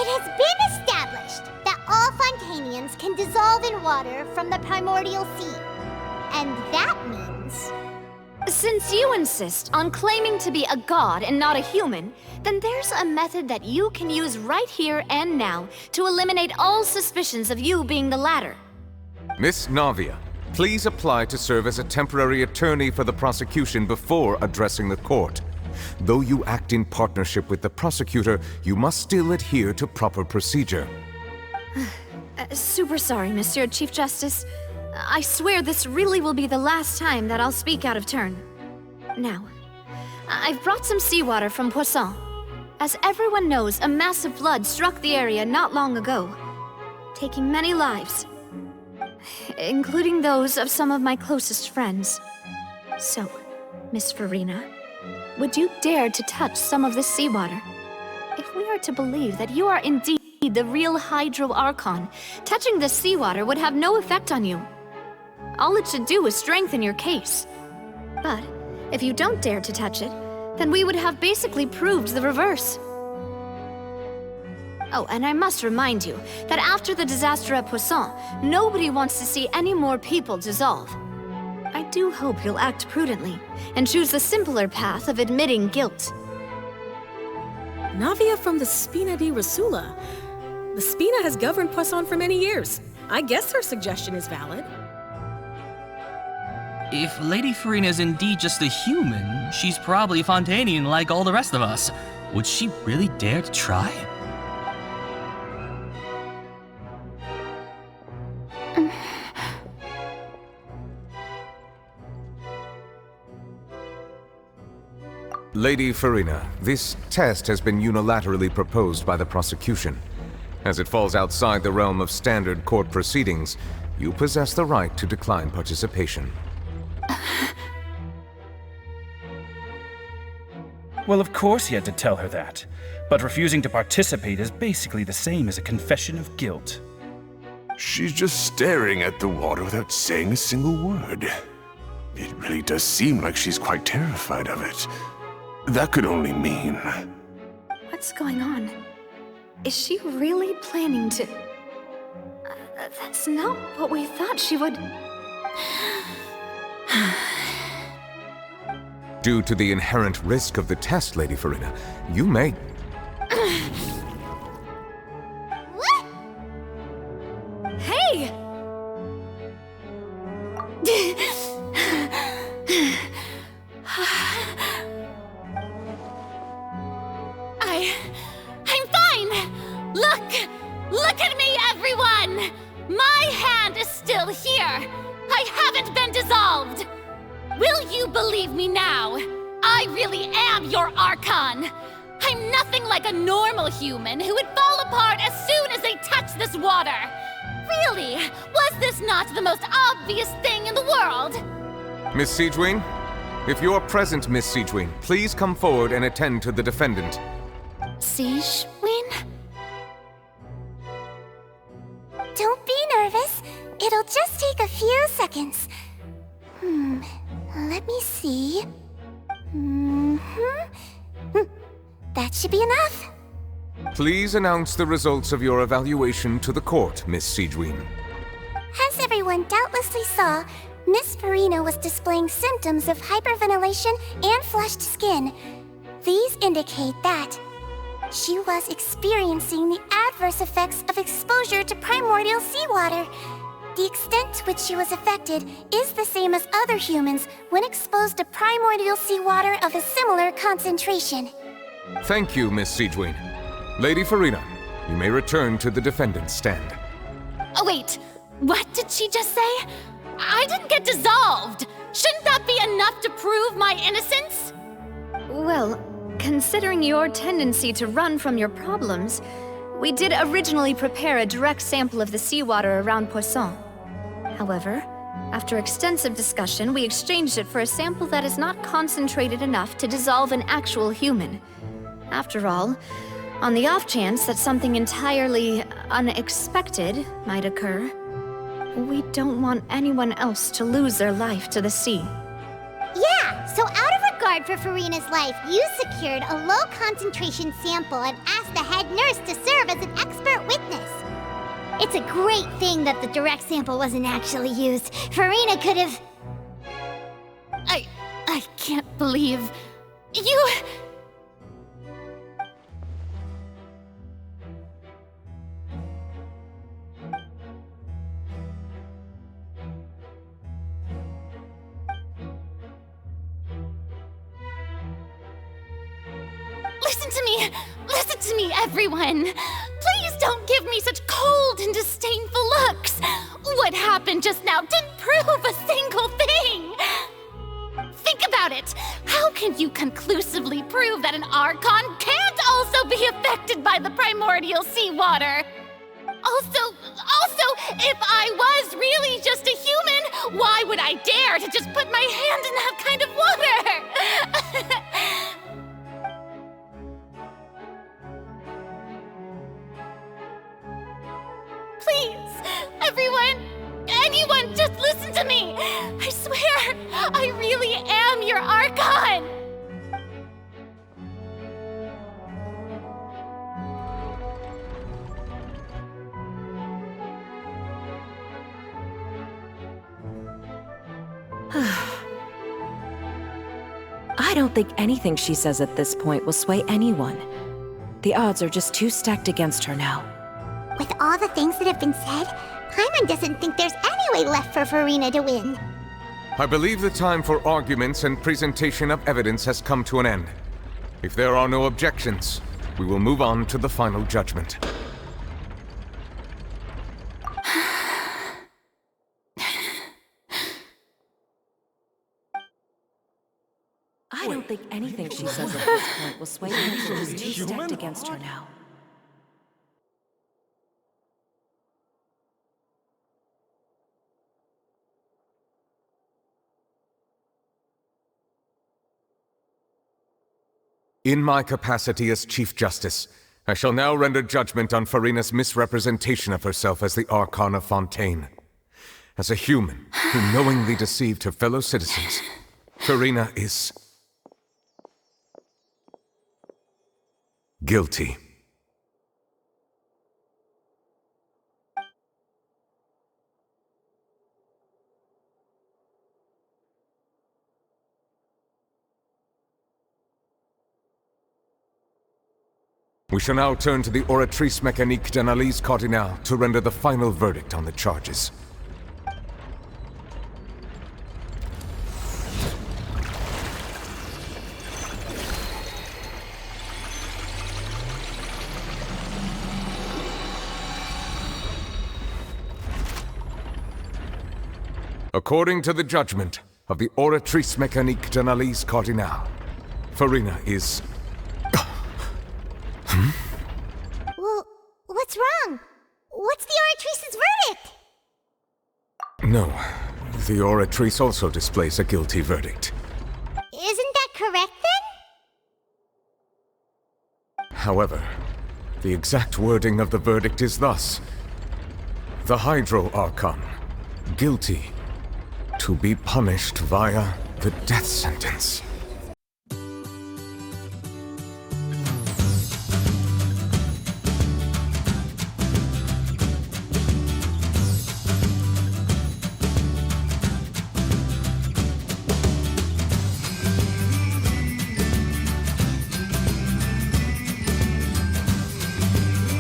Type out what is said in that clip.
It has been established that all Fontainians can dissolve in water from the primordial sea. And that means... Since you insist on claiming to be a god and not a human, then there's a method that you can use right here and now to eliminate all suspicions of you being the latter. Miss Navia, please apply to serve as a temporary attorney for the prosecution before addressing the court. Though you act in partnership with the prosecutor, you must still adhere to proper procedure. Super sorry, Monsieur Chief Justice. I swear this really will be the last time that I'll speak out of turn. Now, I've brought some seawater from Poisson. As everyone knows, a massive flood struck the area not long ago, taking many lives, including those of some of my closest friends. So, Miss Furina, would you dare to touch some of this seawater? If we are to believe that you are indeed the real Hydro Archon, touching this seawater would have no effect on you. All it should do is strengthen your case. But if you don't dare to touch it, then we would have basically proved the reverse. Oh, and I must remind you that after the disaster at Poisson, nobody wants to see any more people dissolve. I do hope you'll act prudently and choose the simpler path of admitting guilt. Navia from the Spina di Rasula. The Spina has governed Poisson for many years. I guess her suggestion is valid. If Lady Furina is indeed just a human, she's probably Fontainian like all the rest of us. Would she really dare to try? Lady Furina, this test has been unilaterally proposed by the prosecution. As it falls outside the realm of standard court proceedings, you possess the right to decline participation. Well, of course he had to tell her that. But refusing to participate is basically the same as a confession of guilt. She's just staring at the water without saying a single word. It really does seem like she's quite terrified of it. That could only mean... What's going on? Is she really planning to... that's not what we thought she would... Due to the inherent risk of the test, Lady Furina, you may... What? Hey! I'm fine! Look at me, everyone! My hand is still here! I haven't been dissolved! Will you believe me now? I really am your Archon! I'm nothing like a normal human who would fall apart as soon as they touch this water! Really, was this not the most obvious thing in the world? Miss Siegewing? If you are present, Miss Siegewing, please come forward and attend to the defendant. Siegewing? Don't be nervous. It'll just take a few seconds. Let me see. That should be enough. Please announce the results of your evaluation to the court, Miss Siegewing. As everyone doubtlessly saw, Miss Furina was displaying symptoms of hyperventilation and flushed skin. These indicate that she was experiencing the adverse effects of exposure to primordial seawater. The extent to which she was affected is the same as other humans when exposed to primordial seawater of a similar concentration. Thank you, Miss Siegewing. Lady Furina, you may return to the defendant's stand. Oh wait, what did she just say? I didn't get dissolved! Shouldn't that be enough to prove my innocence? Well, considering your tendency to run from your problems, we did originally prepare a direct sample of the seawater around Poisson. However, after extensive discussion, we exchanged it for a sample that is not concentrated enough to dissolve an actual human. After all, on the off chance that something entirely unexpected might occur, we don't want anyone else to lose their life to the sea. Yeah, so out of regard for Furina's life, you secured a low-concentration sample and asked the head nurse to serve as an It's a great thing that the direct sample wasn't actually used. Furina could have... I can't believe... You... Listen to me, everyone! Please don't give me such cold and disdainful looks! What happened just now didn't prove a single thing! Think about it! How can you conclusively prove that an Archon can't also be affected by the primordial seawater? Also, if I was really just a human, why would I dare to just put my hand in that kind of water? Please, everyone, anyone, just listen to me! I swear, I really am your Archon! I don't think anything she says at this point will sway anyone. The odds are just too stacked against her now. With all the things that have been said, Paimon doesn't think there's any way left for Furina to win. I believe the time for arguments and presentation of evidence has come to an end. If there are no objections, we will move on to the final judgment. I don't think anything she says at this point will sway anyone. She's too stacked against her now. In my capacity as Chief Justice, I shall now render judgment on Furina's misrepresentation of herself as the Archon of Fontaine. As a human who knowingly deceived her fellow citizens, Furina is... guilty. We shall now turn to the Oratrice Mecanique d'Analyse Cardinale to render the final verdict on the charges. According to the judgment of the Oratrice Mecanique d'Analyse Cardinale, Furina is... Well, what's wrong? What's the Oratrice's verdict? No, the Oratrice also displays a guilty verdict. Isn't that correct, then? However, the exact wording of the verdict is thus: the Hydro Archon, guilty, to be punished via the death sentence.